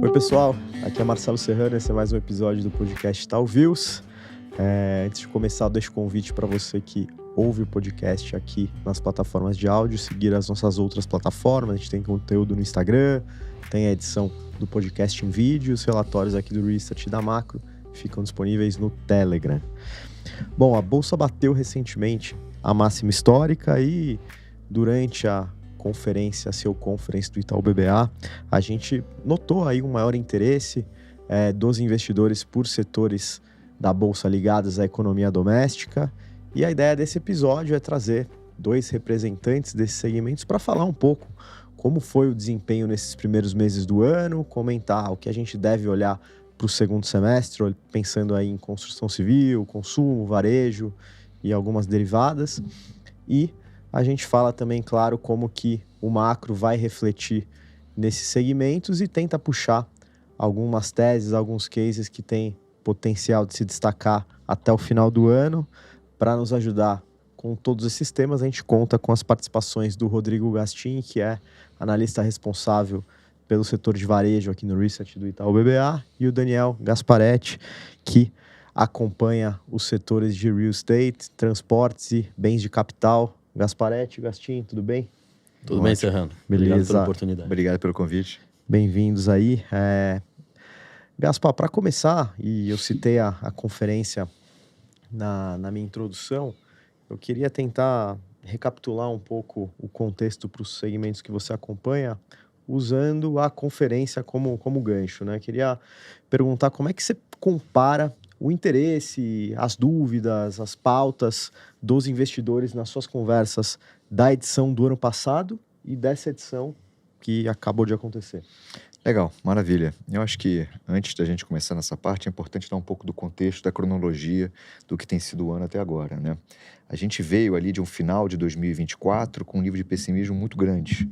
Oi pessoal, aqui é Marcelo Serrano, esse é mais um episódio do podcast Tal Views. Antes de começar, deixo o convite para você que ouve o podcast aqui nas plataformas de áudio, seguir as nossas outras plataformas. A gente tem conteúdo no Instagram, tem a edição do podcast em vídeo, os relatórios aqui do Research da Macro ficam disponíveis no Telegram. Bom, a Bolsa bateu recentemente a máxima histórica e durante a CEO Conference do Itaú BBA, a gente notou aí um maior interesse dos investidores por setores da Bolsa ligados à economia doméstica. E a ideia desse episódio é trazer dois representantes desses segmentos para falar um pouco como foi o desempenho nesses primeiros meses do ano, comentar o que a gente deve olhar para o segundo semestre, pensando aí em construção civil, consumo, varejo e algumas derivadas. E a gente fala também, claro, como que o macro vai refletir nesses segmentos e tenta puxar algumas teses, alguns cases que têm potencial de se destacar até o final do ano. Para nos ajudar com todos esses temas, a gente conta com as participações do Rodrigo Gastin, que é analista responsável pelo setor de varejo aqui no Research do Itaú BBA, e o Daniel Gasparetti, que acompanha os setores de real estate, transportes e bens de capital. Gasparetti, Gastin, tudo bem? Tudo bem, Serrano. Beleza. Obrigado pela oportunidade. Obrigado pelo convite. Bem-vindos aí. Gaspar, para começar, e eu citei a conferência na minha introdução, eu queria tentar recapitular um pouco o contexto para os segmentos que você acompanha, usando a conferência como gancho, né? Queria perguntar como é que você compara o interesse, as dúvidas, as pautas dos investidores nas suas conversas da edição do ano passado e dessa edição que acabou de acontecer. Legal, maravilha. Eu acho que antes da gente começar nessa parte, é importante dar um pouco do contexto, da cronologia do que tem sido o ano até agora, né? A gente veio ali de um final de 2024 com um nível de pessimismo muito grande.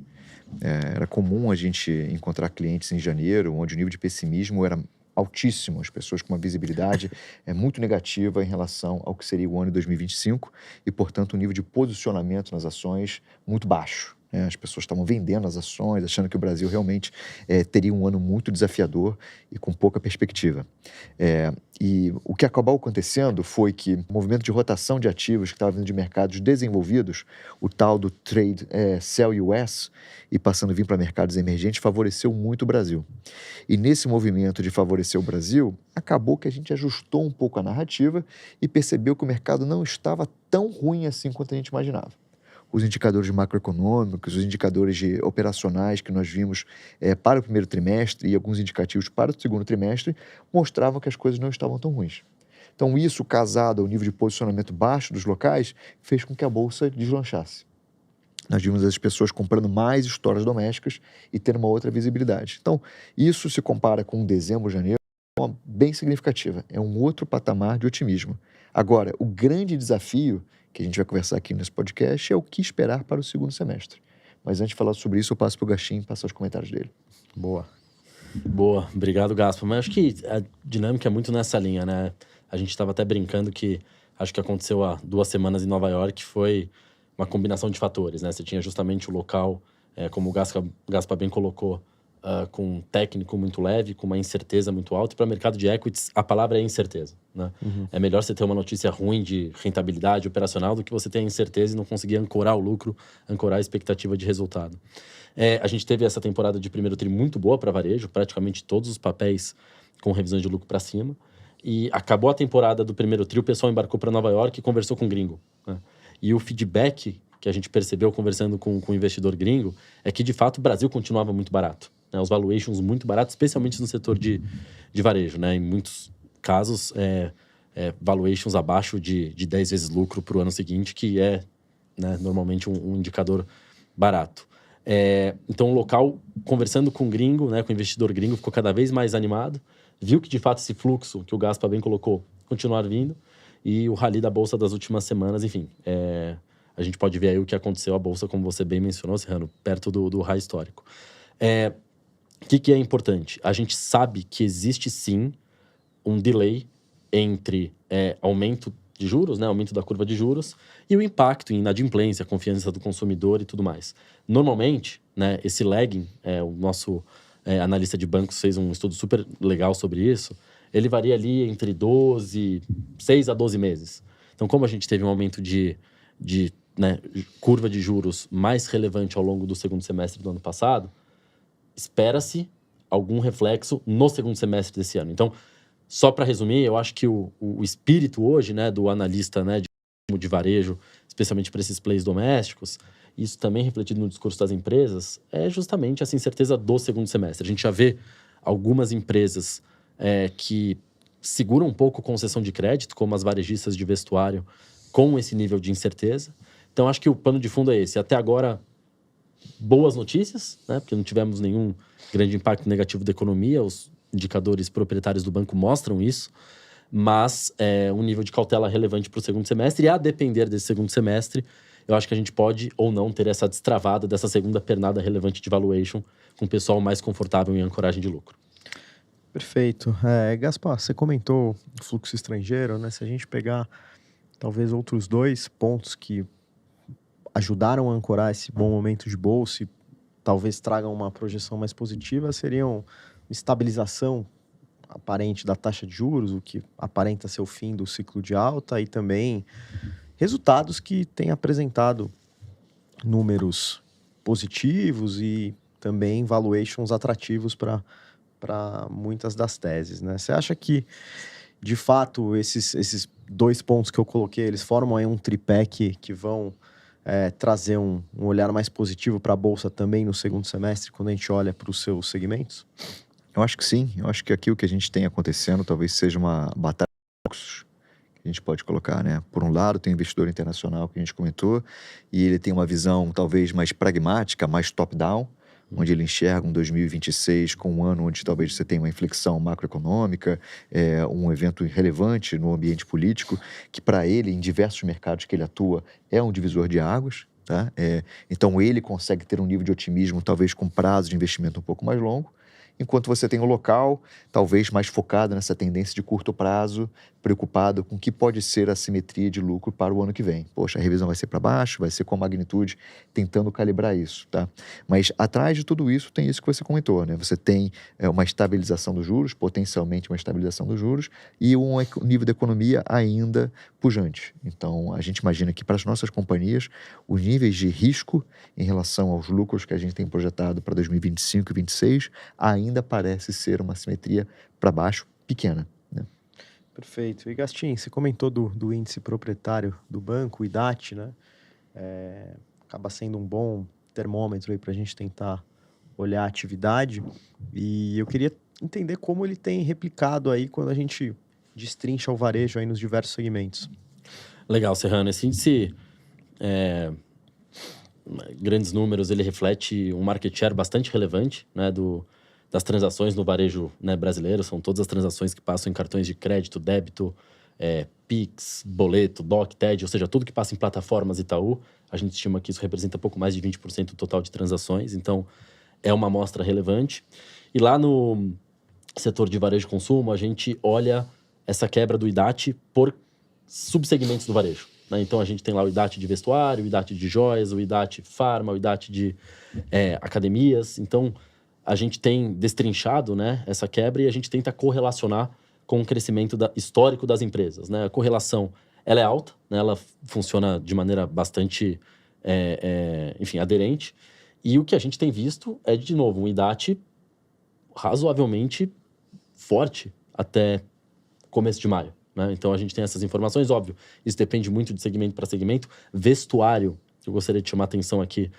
Era comum a gente encontrar clientes em janeiro, onde o nível de pessimismo era altíssimo, as pessoas com uma visibilidade muito negativa em relação ao que seria o ano de 2025 e, portanto, o nível de posicionamento nas ações muito baixo. As pessoas estavam vendendo as ações, achando que o Brasil realmente teria um ano muito desafiador e com pouca perspectiva. E o que acabou acontecendo foi que o movimento de rotação de ativos que estava vindo de mercados desenvolvidos, o tal do trade sell US, e passando a vir para mercados emergentes, favoreceu muito o Brasil. E nesse movimento de favorecer o Brasil, acabou que a gente ajustou um pouco a narrativa e percebeu que o mercado não estava tão ruim assim quanto a gente imaginava. Os indicadores macroeconômicos, os indicadores operacionais que nós vimos para o primeiro trimestre e alguns indicativos para o segundo trimestre mostravam que as coisas não estavam tão ruins. Então isso, casado ao nível de posicionamento baixo dos locais, fez com que a Bolsa deslanchasse. Nós vimos as pessoas comprando mais estoras domésticas e tendo uma outra visibilidade. Então isso se compara com dezembro, janeiro, bem significativa. É um outro patamar de otimismo. Agora, o grande desafio que a gente vai conversar aqui nesse podcast é o que esperar para o segundo semestre. Mas antes de falar sobre isso, eu passo para o Gastin passar os comentários dele. Boa. Obrigado, Gaspar. Mas acho que a dinâmica é muito nessa linha, né? A gente estava até brincando que acho que aconteceu há 2 semanas em Nova York, foi uma combinação de fatores, né? Você tinha justamente o local, como o Gaspar bem colocou, com um técnico muito leve, com uma incerteza muito alta. E para o mercado de equities, a palavra é incerteza, né? Uhum. É melhor você ter uma notícia ruim de rentabilidade operacional do que você ter a incerteza e não conseguir ancorar o lucro, ancorar a expectativa de resultado. A gente teve essa temporada de primeiro tri muito boa para varejo, praticamente todos os papéis com revisões de lucro para cima. E acabou a temporada do primeiro tri, o pessoal embarcou para Nova York e conversou com o gringo, né? E o feedback que a gente percebeu conversando com o investidor gringo é que, de fato, o Brasil continuava muito barato. Os valuations muito baratos, especialmente no setor de varejo, né? Em muitos casos, valuations abaixo de 10 vezes lucro para o ano seguinte, que é, né, normalmente um indicador barato. Então, o local, conversando com o gringo, né, com o investidor gringo, ficou cada vez mais animado, viu que, de fato, esse fluxo que o Gaspar bem colocou, continuar vindo, e o rally da Bolsa das últimas semanas, enfim, a gente pode ver aí o que aconteceu à Bolsa, como você bem mencionou, Serrano, perto do high histórico. O que é importante? A gente sabe que existe sim um delay entre aumento de juros, né, aumento da curva de juros, e o impacto em inadimplência, confiança do consumidor e tudo mais. Normalmente, né, esse lagging, o nosso analista de bancos, fez um estudo super legal sobre isso. Ele varia ali entre 6 a 12 meses. Então, como a gente teve um aumento de curva de juros mais relevante ao longo do segundo semestre do ano passado, espera-se algum reflexo no segundo semestre desse ano. Então, só para resumir, eu acho que o espírito hoje, né, do analista, né, de varejo, especialmente para esses plays domésticos, isso também refletido no discurso das empresas, é justamente essa incerteza do segundo semestre. A gente já vê algumas empresas que seguram um pouco concessão de crédito, como as varejistas de vestuário, com esse nível de incerteza. Então, acho que o pano de fundo é esse. Até agora, boas notícias, né? Porque não tivemos nenhum grande impacto negativo da economia. Os indicadores proprietários do banco mostram isso. Mas um nível de cautela relevante para o segundo semestre. E a depender desse segundo semestre, eu acho que a gente pode ou não ter essa destravada dessa segunda pernada relevante de valuation com o pessoal mais confortável em ancoragem de lucro. Perfeito. Gaspar, você comentou o fluxo estrangeiro, né? Se a gente pegar talvez outros 2 pontos que ajudaram a ancorar esse bom momento de bolsa e talvez tragam uma projeção mais positiva, seriam estabilização aparente da taxa de juros, o que aparenta ser o fim do ciclo de alta, e também resultados que têm apresentado números positivos e também valuations atrativos para muitas das teses, né? Você acha que, de fato, esses 2 pontos que eu coloquei, eles formam aí um tripé que vão trazer um olhar mais positivo para a Bolsa também no segundo semestre, quando a gente olha para os seus segmentos? Eu acho que sim. Eu acho que aqui o que a gente tem acontecendo talvez seja uma batalha de fluxos que a gente pode colocar, né? Por um lado, tem o investidor internacional que a gente comentou, e ele tem uma visão talvez mais pragmática, mais top-down, onde ele enxerga um 2026 com um ano onde talvez você tenha uma inflexão macroeconômica, um evento relevante no ambiente político, que para ele, em diversos mercados que ele atua, é um divisor de águas. Tá? Então, ele consegue ter um nível de otimismo, talvez com prazo de investimento um pouco mais longo, enquanto você tem o local, talvez mais focado nessa tendência de curto prazo, preocupado com o que pode ser a simetria de lucro para o ano que vem. Poxa, a revisão vai ser para baixo, vai ser com a magnitude, tentando calibrar isso, tá? Mas atrás de tudo isso tem isso que você comentou, né? Você tem uma estabilização dos juros, potencialmente uma estabilização dos juros, e um nível de economia ainda pujante. Então, a gente imagina que para as nossas companhias, os níveis de risco em relação aos lucros que a gente tem projetado para 2025 e 2026 ainda parece ser uma simetria para baixo pequena. Né? Perfeito. E Gastim, você comentou do índice proprietário do banco, o IDAT, né? Acaba sendo um bom termômetro aí para a gente tentar olhar a atividade. E eu queria entender como ele tem replicado aí quando a gente destrincha o varejo aí nos diversos segmentos. Legal, Serrano. Esse índice, grandes números, ele reflete um market share bastante relevante, né, das transações no varejo, né, brasileiro. São todas as transações que passam em cartões de crédito, débito, Pix, boleto, DOC, TED, ou seja, tudo que passa em plataformas Itaú. A gente estima que isso representa pouco mais de 20% do total de transações, então é uma amostra relevante. E lá no setor de varejo e consumo, a gente olha essa quebra do IDAT por subsegmentos do varejo. Né? Então, a gente tem lá o IDAT de vestuário, o IDAT de joias, o IDAT farma, o IDAT de academias. Então, a gente tem destrinchado, né, essa quebra e a gente tenta correlacionar com o crescimento histórico das empresas. Né? A correlação ela é alta, né? Ela funciona de maneira bastante aderente. E o que a gente tem visto é, de novo, um IDAT razoavelmente forte até começo de maio. Né? Então, a gente tem essas informações, óbvio. Isso depende muito de segmento para segmento. Vestuário, que eu gostaria de chamar a atenção aqui,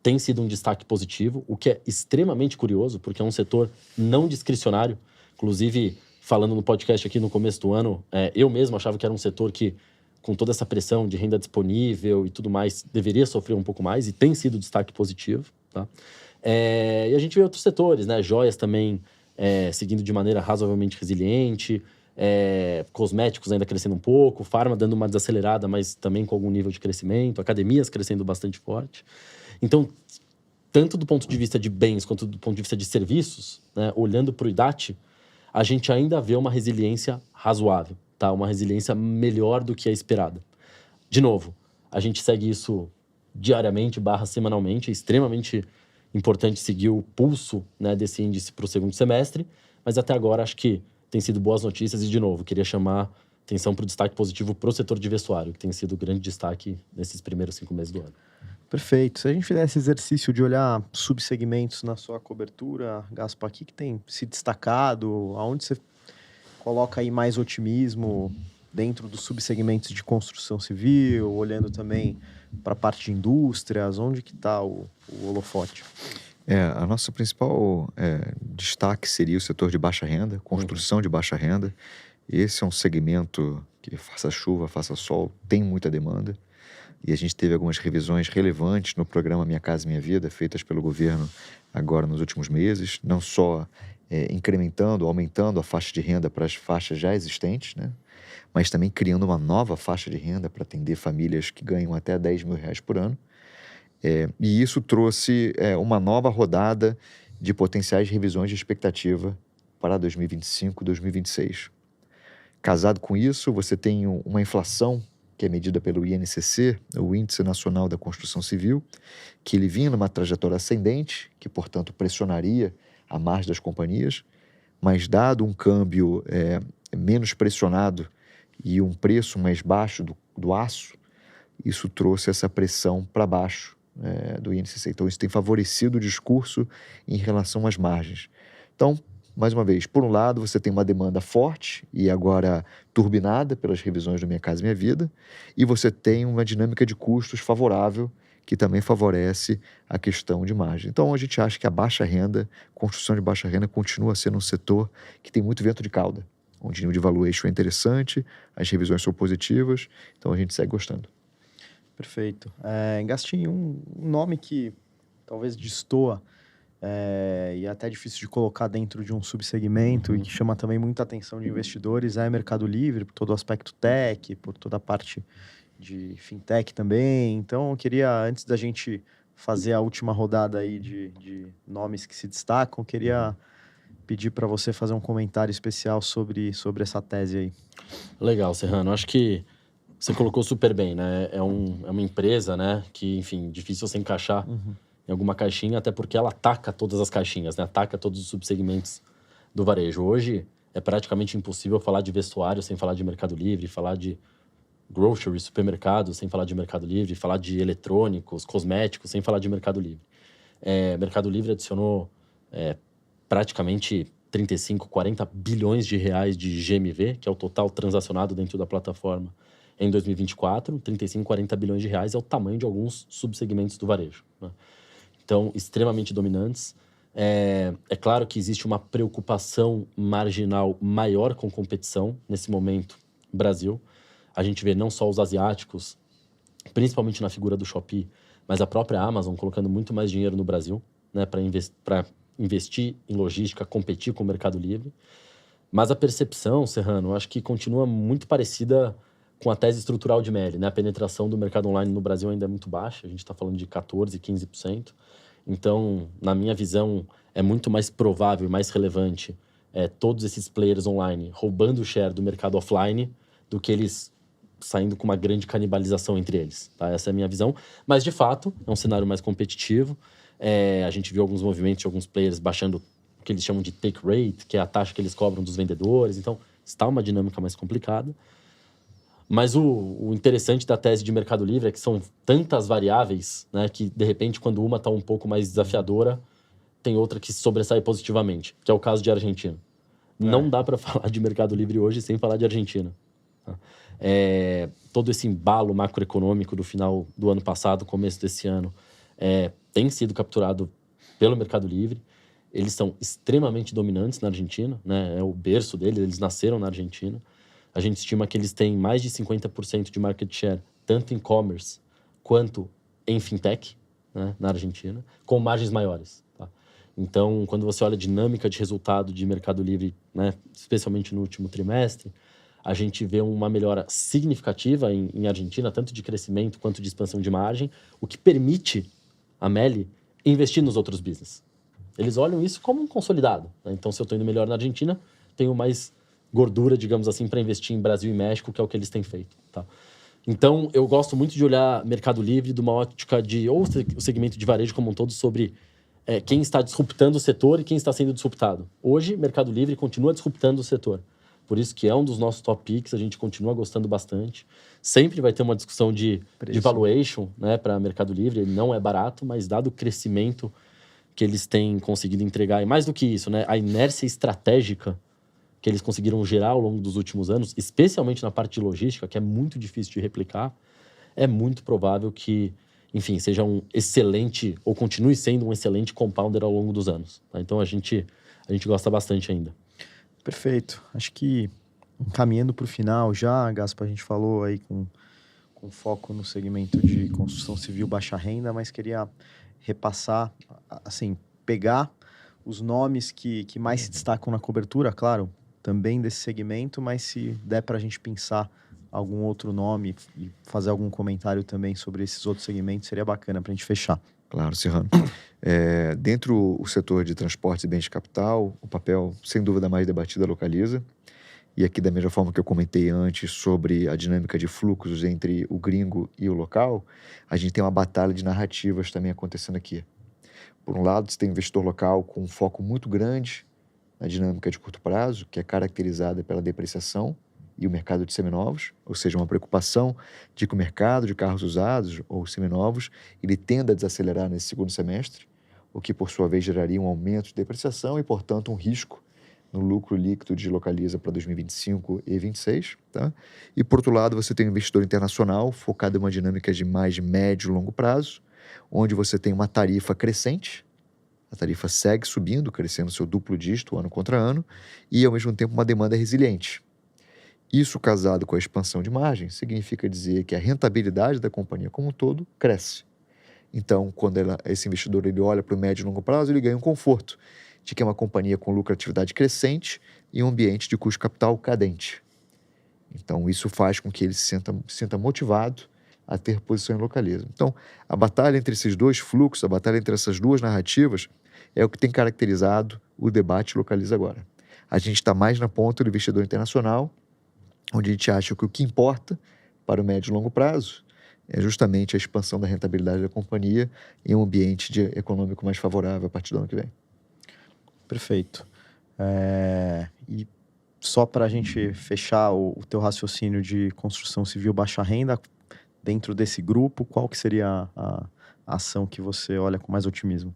tem sido um destaque positivo, o que é extremamente curioso, porque é um setor não discricionário. Inclusive, falando no podcast aqui no começo do ano, eu mesmo achava que era um setor que, com toda essa pressão de renda disponível e tudo mais, deveria sofrer um pouco mais, e tem sido destaque positivo. Tá? E a gente vê outros setores, né? Joias também seguindo de maneira razoavelmente resiliente, cosméticos ainda crescendo um pouco, farma dando uma desacelerada, mas também com algum nível de crescimento, academias crescendo bastante forte. Então, tanto do ponto de vista de bens quanto do ponto de vista de serviços, né, olhando para o IDAT, a gente ainda vê uma resiliência razoável, tá? Uma resiliência melhor do que a esperada. De novo, a gente segue isso diariamente / semanalmente, é extremamente importante seguir o pulso, né, desse índice para o segundo semestre, mas até agora acho que tem sido boas notícias e, de novo, queria chamar atenção para o destaque positivo para o setor de vestuário, que tem sido o grande destaque nesses primeiros 5 meses do ano. Perfeito. Se a gente fizer esse exercício de olhar subsegmentos na sua cobertura, Gaspa, aqui que tem se destacado, aonde você coloca aí mais otimismo dentro dos subsegmentos de construção civil, olhando também para a parte de indústrias, onde que está o holofote? A nossa principal destaque seria o setor de baixa renda, construção de baixa renda. Esse é um segmento que, faça chuva, faça sol, tem muita demanda. E a gente teve algumas revisões relevantes no programa Minha Casa Minha Vida, feitas pelo governo agora nos últimos meses, não só incrementando, aumentando a faixa de renda para as faixas já existentes, né? Mas também criando uma nova faixa de renda para atender famílias que ganham até R$10 mil por ano. E isso trouxe uma nova rodada de potenciais revisões de expectativa para 2025 e 2026. Casado com isso, você tem uma inflação que é medida pelo INCC, o Índice Nacional da Construção Civil, que ele vinha numa trajetória ascendente, que, portanto, pressionaria a margem das companhias, mas dado um câmbio menos pressionado e um preço mais baixo do aço, isso trouxe essa pressão para baixo do INCC. Então, isso tem favorecido o discurso em relação às margens. Então, mais uma vez, por um lado, você tem uma demanda forte e agora turbinada pelas revisões do Minha Casa Minha Vida, e você tem uma dinâmica de custos favorável que também favorece a questão de margem. Então, a gente acha que a baixa renda, construção de baixa renda, continua sendo um setor que tem muito vento de cauda, onde o nível de valuation é interessante, as revisões são positivas, então a gente segue gostando. Perfeito. Gastinho, um nome que talvez destoa, e é até difícil de colocar dentro de um subsegmento e que chama também muita atenção de investidores, é Mercado Livre, por todo o aspecto tech, por toda a parte de fintech também. Então, eu queria, antes da gente fazer a última rodada aí de nomes que se destacam, queria pedir para você fazer um comentário especial sobre essa tese aí. Legal, Serrano. Acho que você colocou super bem, né? É uma empresa, né, que, enfim, difícil você encaixar em alguma caixinha, até porque ela ataca todas as caixinhas, né? Ataca todos os subsegmentos do varejo. Hoje é praticamente impossível falar de vestuário sem falar de Mercado Livre, falar de grocery, supermercado, sem falar de Mercado Livre, falar de eletrônicos, cosméticos, sem falar de Mercado Livre. Mercado Livre adicionou praticamente 35, 40 bilhões de reais de GMV, que é o total transacionado dentro da plataforma em 2024. 35, 40 bilhões de reais é o tamanho de alguns subsegmentos do varejo, né? Então, extremamente dominantes. É claro que existe uma preocupação marginal maior com competição nesse momento no Brasil. A gente vê não só os asiáticos, principalmente na figura do Shopee, mas a própria Amazon colocando muito mais dinheiro no Brasil, né, para investir em logística, competir com o Mercado Livre. Mas a percepção, Serrano, acho que continua muito parecida com a tese estrutural de Meli, né? A penetração do mercado online no Brasil ainda é muito baixa, a gente está falando de 14%, 15%. Então, na minha visão, é muito mais provável, mais relevante todos esses players online roubando o share do mercado offline do que eles saindo com uma grande canibalização entre eles, tá? Essa é a minha visão. Mas, de fato, é um cenário mais competitivo. A gente viu alguns movimentos de alguns players baixando o que eles chamam de take rate, que é a taxa que eles cobram dos vendedores. Então, está uma dinâmica mais complicada. Mas o interessante da tese de Mercado Livre é que são tantas variáveis, né, que, de repente, quando uma está um pouco mais desafiadora, tem outra que se sobressai positivamente, que é o caso de Argentina. Não dá para falar de Mercado Livre hoje sem falar de Argentina. Tá? Todo esse embalo macroeconômico do final do ano passado, começo desse ano, tem sido capturado pelo Mercado Livre. Eles são extremamente dominantes na Argentina, né? É o berço deles, eles nasceram na Argentina. A gente estima que eles têm mais de 50% de market share, tanto em e-commerce quanto em fintech, né, na Argentina, com margens maiores. Tá? Então, quando você olha a dinâmica de resultado de Mercado Livre, né, especialmente no último trimestre, a gente vê uma melhora significativa em Argentina, tanto de crescimento quanto de expansão de margem, o que permite a Meli investir nos outros business. Eles olham isso como um consolidado, né? Então, se eu estou indo melhor na Argentina, tenho mais gordura, digamos assim, para investir em Brasil e México, que é o que eles têm feito, tá? Então, eu gosto muito de olhar Mercado Livre de uma ótica de, ou o segmento de varejo como um todo, sobre quem está disruptando o setor e quem está sendo disruptado. Hoje, Mercado Livre continua disruptando o setor. Por isso que é um dos nossos top picks, a gente continua gostando bastante. Sempre vai ter uma discussão de valuation, né, para Mercado Livre. Ele não é barato, mas dado o crescimento que eles têm conseguido entregar, e mais do que isso, né, a inércia estratégica que eles conseguiram gerar ao longo dos últimos anos, especialmente na parte de logística, que é muito difícil de replicar, é muito provável que, enfim, seja um excelente, ou continue sendo um excelente compounder ao longo dos anos. Tá? Então, a gente gosta bastante ainda. Perfeito. Acho que, caminhando para o final já, Gaspa, a gente falou aí com foco no segmento de construção civil baixa renda, mas queria repassar, assim, pegar os nomes que mais se destacam na cobertura, claro, também desse segmento, mas se der para a gente pensar algum outro nome e fazer algum comentário também sobre esses outros segmentos, seria bacana para a gente fechar. Claro, Serrano. Dentro do setor de transportes e bens de capital, o papel, sem dúvida, mais debatido é Localiza. E aqui, da mesma forma que eu comentei antes sobre a dinâmica de fluxos entre o gringo e o local, a gente tem uma batalha de narrativas também acontecendo aqui. Por um lado, você tem um investidor local com um foco muito grande na dinâmica de curto prazo, que é caracterizada pela depreciação e o mercado de seminovos, ou seja, uma preocupação de que o mercado de carros usados ou seminovos ele tenda a desacelerar nesse segundo semestre, o que, por sua vez, geraria um aumento de depreciação e, portanto, um risco no lucro líquido de Localiza para 2025 e 2026. Tá? E, por outro lado, você tem um investidor internacional focado em uma dinâmica de mais de médio e longo prazo, onde você tem uma tarifa crescente, a tarifa segue subindo, crescendo seu duplo dígito ano contra ano, e, ao mesmo tempo, uma demanda resiliente. Isso, casado com a expansão de margem, significa dizer que a rentabilidade da companhia como um todo cresce. Então, quando esse investidor ele olha para o médio e longo prazo, ele ganha um conforto de que é uma companhia com lucratividade crescente e um ambiente de custo capital cadente. Então, isso faz com que ele se sinta motivado a ter posição em Localiza. Então, a batalha entre esses dois fluxos, a batalha entre essas duas narrativas, é o que tem caracterizado o debate Localiza agora. A gente está mais na ponta do investidor internacional, onde a gente acha que o que importa para o médio e longo prazo é justamente a expansão da rentabilidade da companhia em um ambiente econômico mais favorável a partir do ano que vem. Perfeito. E só para a gente fechar o teu raciocínio de construção civil baixa renda, dentro desse grupo, qual que seria a ação que você olha com mais otimismo?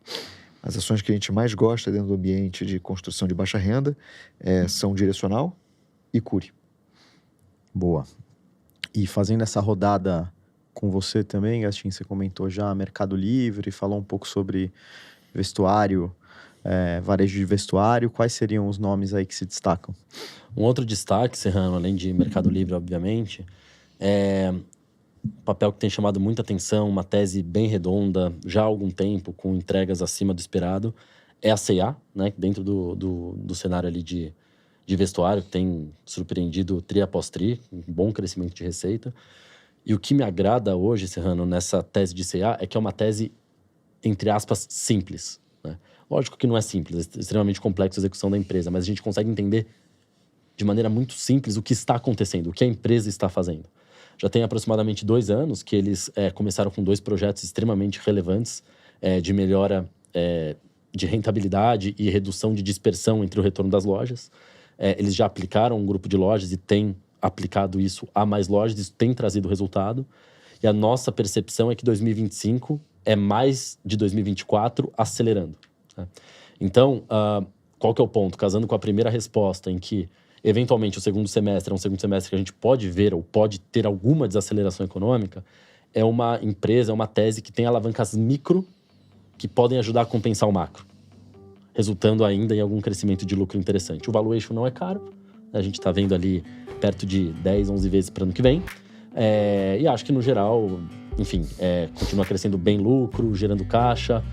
As ações que a gente mais gosta dentro do ambiente de construção de baixa renda são Direcional e Cury. Boa. E fazendo essa rodada com você também, Gastin, você comentou já Mercado Livre, falou um pouco sobre vestuário, varejo de vestuário. Quais seriam os nomes aí que se destacam? Um outro destaque, Serrano, além de Mercado Livre, obviamente, é um papel que tem chamado muita atenção, uma tese bem redonda, já há algum tempo, com entregas acima do esperado, é a C&A, né, dentro do cenário ali de vestuário, que tem surpreendido tri após tri, um bom crescimento de receita. E o que me agrada hoje, Serrano, nessa tese de C&A, é que é uma tese, entre aspas, simples. Né? Lógico que não é simples, é extremamente complexo a execução da empresa, mas a gente consegue entender de maneira muito simples o que está acontecendo, o que a empresa está fazendo. Já tem aproximadamente 2 anos que eles começaram com 2 projetos extremamente relevantes de melhora de rentabilidade e redução de dispersão entre o retorno das lojas. Eles já aplicaram um grupo de lojas e têm aplicado isso a mais lojas, isso tem trazido resultado. E a nossa percepção é que 2025 é mais de 2024 acelerando. Né? Então, qual que é o ponto? Casando com a primeira resposta, em que, eventualmente, o segundo semestre é um segundo semestre que a gente pode ver ou pode ter alguma desaceleração econômica, é uma empresa, é uma tese que tem alavancas micro que podem ajudar a compensar o macro, resultando ainda em algum crescimento de lucro interessante. O valuation não é caro, a gente está vendo ali perto de 10, 11 vezes para o ano que vem, e acho que no geral, enfim, continua crescendo bem lucro, gerando caixa,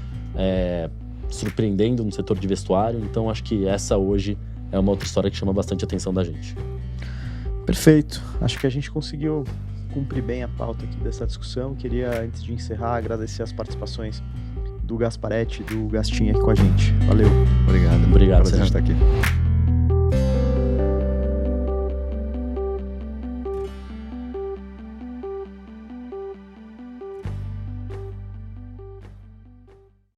surpreendendo no setor de vestuário, então acho que essa hoje é uma outra história que chama bastante a atenção da gente. Perfeito, acho que a gente conseguiu cumprir bem a pauta aqui dessa discussão. Queria, antes de encerrar, agradecer as participações do Gasparetti e do Gastin aqui com a gente. Valeu. Obrigado. Obrigado, por estar aqui.